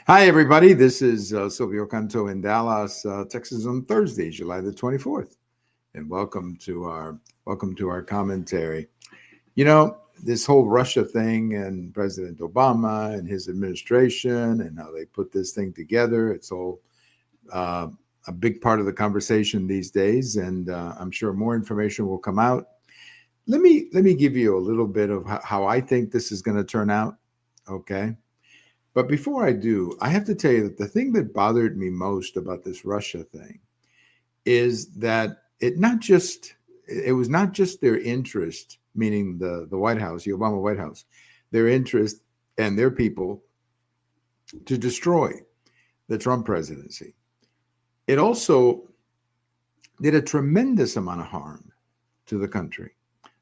Hi, everybody. This is Silvio Canto in Dallas, Texas, on Thursday, July the 24th, and welcome to our commentary. You know, this whole Russia thing and President Obama and his administration and how they put this thing together. It's all uh, a big part of the conversation these days, and I'm sure more information will come out. Let me give you a little bit of how I think this is going to turn out. Okay. But before I do, I have to tell you that the thing that bothered me most about this Russia thing is that it was not just their interest, meaning the White House, the Obama White House, their interest and their people to destroy the Trump presidency. It also did a tremendous amount of harm to the country.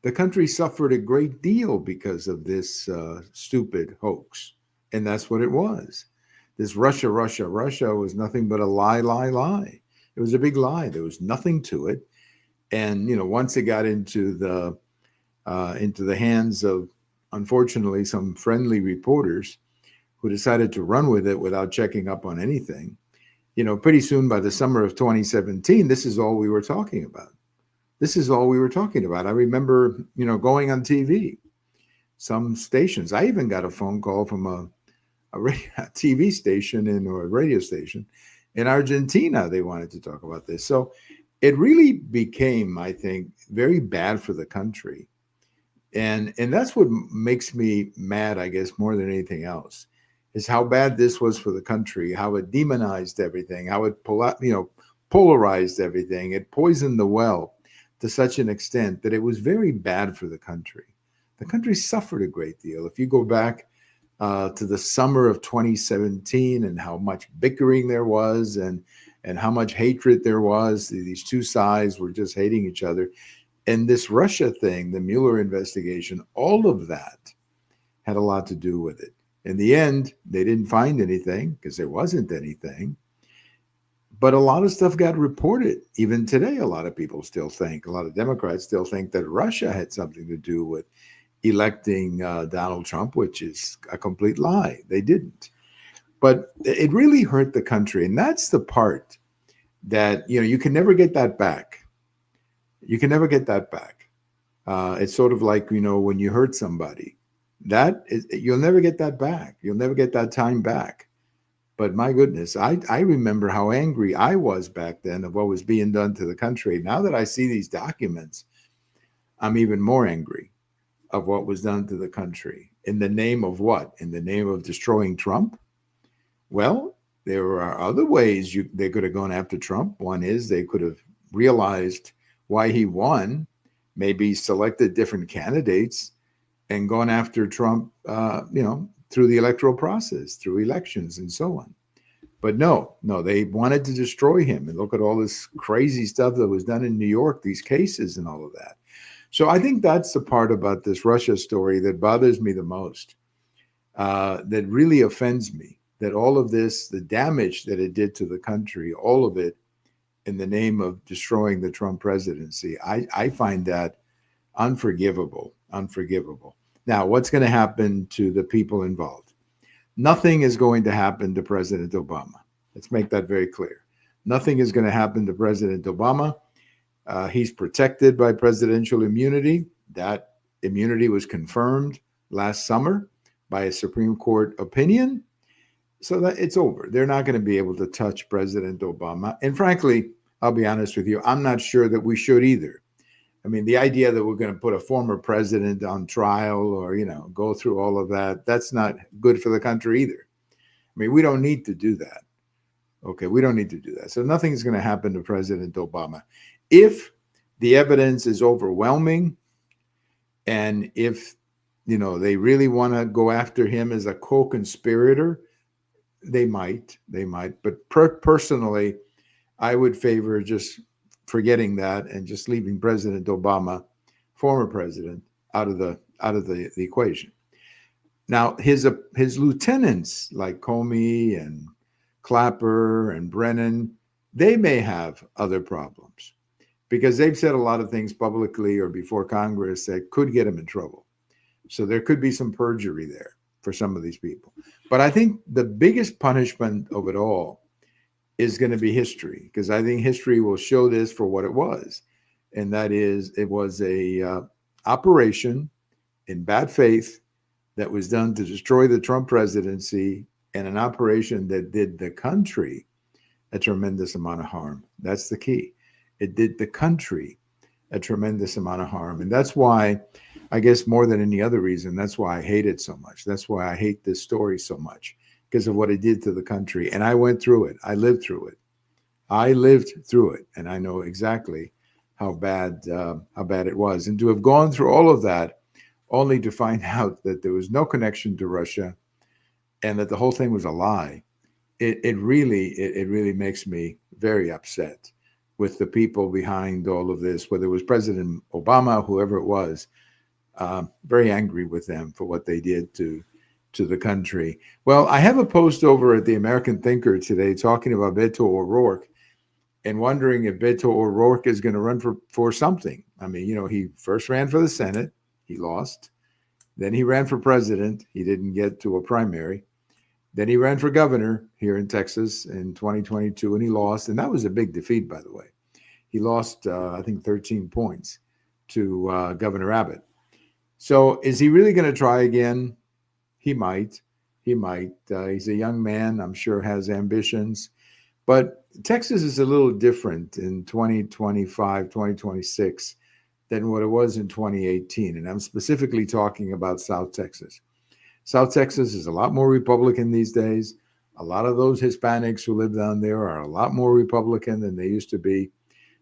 The country suffered a great deal because of this stupid hoax. And that's what it was. This Russia was nothing but a lie, lie, lie. It was a big lie. There was nothing to it. And once it got into the hands of, unfortunately, some friendly reporters who decided to run with it without checking up on anything, pretty soon by the summer of 2017, this is all we were talking about. This is all we were talking about. I remember, going on TV, some stations. I even got a phone call from a TV station or a radio station in Argentina. They wanted to talk about this. So it really became, I think, very bad for the country. And that's what makes me mad, I guess, more than anything else, is how bad this was for the country, how it demonized everything, how it polarized everything. It poisoned the well to such an extent that it was very bad for the country. The country suffered a great deal. If you go back to the summer of 2017 and how much bickering there was and how much hatred there was, these two sides were just hating each other. And this Russia thing, the Mueller investigation, all of that had a lot to do with it. In the end, they didn't find anything because there wasn't anything. But a lot of stuff got reported. Even today, a lot of people still think, a lot of Democrats still think that Russia had something to do with electing Donald Trump, which is a complete lie. They didn't. But it really hurt the country. And that's the part that, you can never get that back. You can never get that back. It's sort of like, when you hurt somebody, you'll never get that back. You'll never get that time back. But my goodness, I remember how angry I was back then of what was being done to the country. Now that I see these documents, I'm even more angry of what was done to the country. In the name of what? In the name of destroying Trump? Well, there are other ways they could have gone after Trump. One is they could have realized why he won, maybe selected different candidates and gone after Trump, through the electoral process, through elections and so on. But no, they wanted to destroy him. And look at all this crazy stuff that was done in New York, these cases and all of that. So I think that's the part about this Russia story that bothers me the most, that really offends me, that all of this, the damage that it did to the country, all of it in the name of destroying the Trump presidency, I find that unforgivable. Now, what's going to happen to the people involved? Nothing is going to happen to President Obama. Let's make that very clear. Nothing is going to happen to President Obama. He's protected by presidential immunity. That immunity was confirmed last summer by a Supreme Court opinion. So that it's over. They're not going to be able to touch President Obama. And frankly, I'll be honest with you, I'm not sure that we should either. I mean, the idea that we're going to put a former president on trial or, go through all of that, that's not good for the country either. I mean, we don't need to do that. Okay, we don't need to do that. So nothing's going to happen to President Obama. If the evidence is overwhelming and if, they really want to go after him as a co-conspirator, they might. But personally, I would favor just forgetting that and just leaving President Obama, former president, out of the equation. Now, his lieutenants like Comey and Clapper and Brennan, they may have other problems because they've said a lot of things publicly or before Congress that could get them in trouble. So there could be some perjury there. for some of these people. But I think the biggest punishment of it all is going to be history, because I think history will show this for what it was. And that is, it was a operation in bad faith that was done to destroy the Trump presidency, and an operation that did the country a tremendous amount of harm. That's the key. It did the country a tremendous amount of harm. And that's why, I guess more than any other reason, that's why I hate it so much. That's why I hate this story so much, because of what it did to the country. And I went through it. I lived through it. And I know exactly how bad it was. And to have gone through all of that only to find out that there was no connection to Russia and that the whole thing was a lie, it really makes me very upset with the people behind all of this, whether it was President Obama, whoever it was. Very angry with them for what they did to the country. Well, I have a post over at the American Thinker today talking about Beto O'Rourke and wondering if Beto O'Rourke is going to run for something. I mean, he first ran for the Senate. He lost. Then he ran for president. He didn't get to a primary. Then he ran for governor here in Texas in 2022, and he lost. And that was a big defeat, by the way. He lost, I think, 13 points to Governor Abbott. So is he really going to try again? He might. He's a young man, I'm sure has ambitions. But Texas is a little different in 2025, 2026 than what it was in 2018. And I'm specifically talking about South Texas. South Texas is a lot more Republican these days. A lot of those Hispanics who live down there are a lot more Republican than they used to be.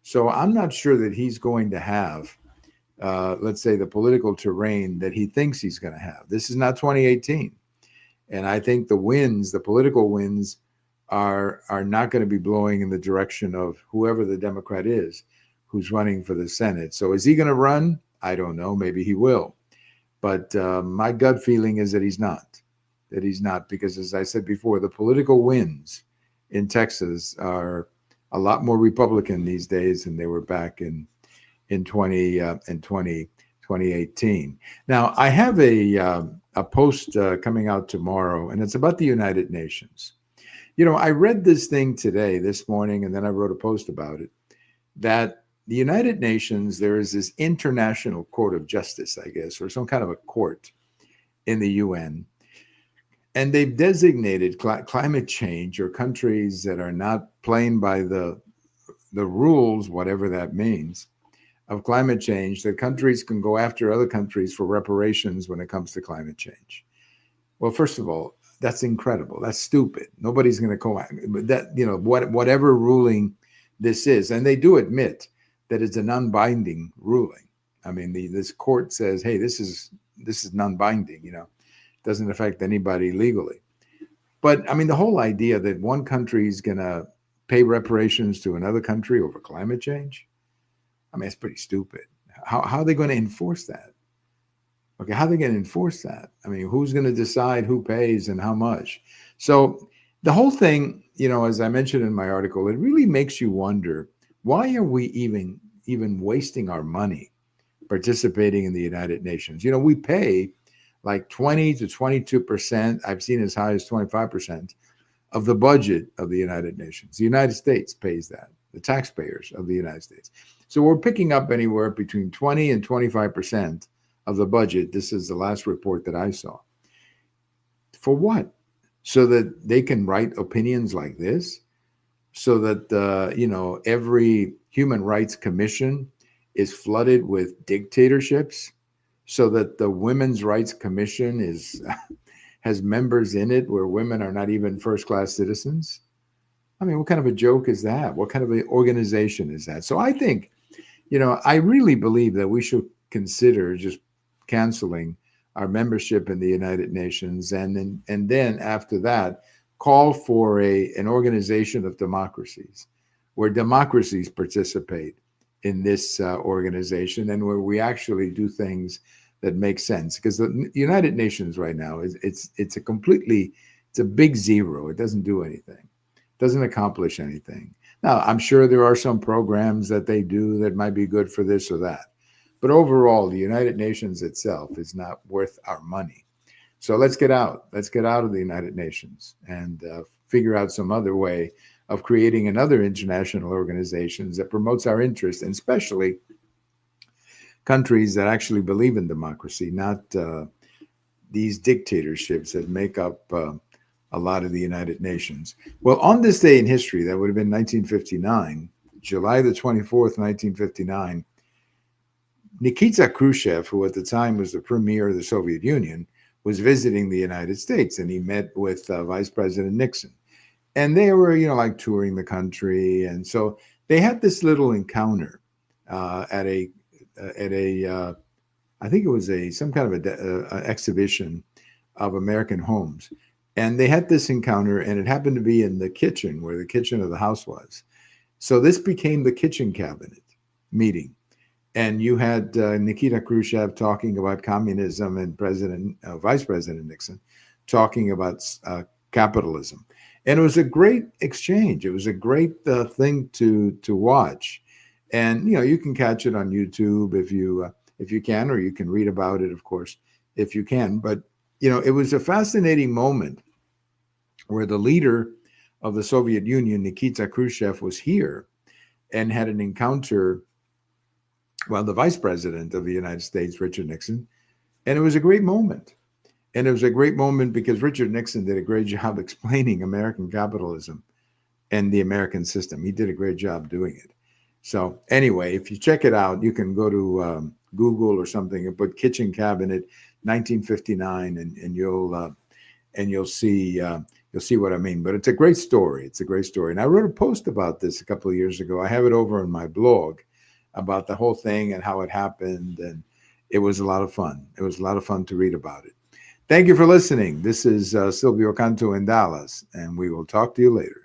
So I'm not sure that he's going to have, let's say, the political terrain that he thinks he's going to have. This is not 2018. And I think the political winds are not going to be blowing in the direction of whoever the Democrat is who's running for the Senate. So is he going to run? I don't know. Maybe he will. But my gut feeling is that he's not. Because, as I said before, the political winds in Texas are a lot more Republican these days than they were back in 2018. Now, I have a post coming out tomorrow, and it's about the United Nations. I read this thing this morning, and then I wrote a post about it, that the United Nations, there is this International Court of Justice, I guess, or some kind of a court in the UN. And they've designated climate change, or countries that are not playing by the rules, whatever that means, of climate change, that countries can go after other countries for reparations when it comes to climate change. Well, first of all, that's incredible. That's stupid. Nobody's going to go that, whatever ruling this is. And they do admit that it's a non-binding ruling. I mean, this court says, hey, this is non-binding, doesn't affect anybody legally. But I mean, the whole idea that one country is going to pay reparations to another country over climate change, I mean, it's pretty stupid. How are they going to enforce that? Okay, how are they going to enforce that? I mean, who's going to decide who pays and how much? So the whole thing, as I mentioned in my article, it really makes you wonder, why are we even wasting our money participating in the United Nations? We pay like 20 to 22%. I've seen as high as 25% of the budget of the United Nations. The United States pays that, the taxpayers of the United States. So we're picking up anywhere between 20 and 25% of the budget. This is the last report that I saw. For what? So that they can write opinions like this? So that, every human rights commission is flooded with dictatorships? So that the Women's Rights Commission has members in it where women are not even first-class citizens? I mean, what kind of a joke is that? What kind of an organization is that? So I think, I really believe that we should consider just canceling our membership in the United Nations, and then after that, call for an organization of democracies, where democracies participate in this organization, and where we actually do things that make sense. Because the United Nations right now it's a big zero. It doesn't do anything. It doesn't accomplish anything. Now, I'm sure there are some programs that they do that might be good for this or that. But overall, the United Nations itself is not worth our money. So let's get out. Let's get out of the United Nations and figure out some other way of creating another international organizations that promotes our interests, and especially countries that actually believe in democracy, not these dictatorships that make up a lot of the United Nations. Well, on this day in history, that would have been 1959, July the 24th, 1959, Nikita Khrushchev, who at the time was the premier of the Soviet Union, was visiting the United States, and he met with Vice President Nixon. And they were, like touring the country. And so they had this little encounter at a I think it was some kind of a exhibition of American homes. And they had this encounter, and it happened to be in the kitchen, where the kitchen of the house was. So this became the kitchen cabinet meeting. And you had Nikita Khrushchev talking about communism, and Vice President Nixon talking about capitalism. And it was a great exchange. It was a great thing to watch. And you can catch it on YouTube if you can, or you can read about it, of course, if you can. But it was a fascinating moment where the leader of the Soviet Union, Nikita Khrushchev, was here and had an encounter, the Vice President of the United States, Richard Nixon. And it was a great moment. And it was a great moment because Richard Nixon did a great job explaining American capitalism and the American system. He did a great job doing it. So anyway, if you check it out, you can go to Google or something and put kitchen cabinet 1959, and you'll see what I mean. But it's a great story. It's a great story. And I wrote a post about this a couple of years ago. I have it over on my blog about the whole thing and how it happened. And it was a lot of fun. It was a lot of fun to read about it. Thank you for listening. This is Silvio Canto in Dallas, and we will talk to you later.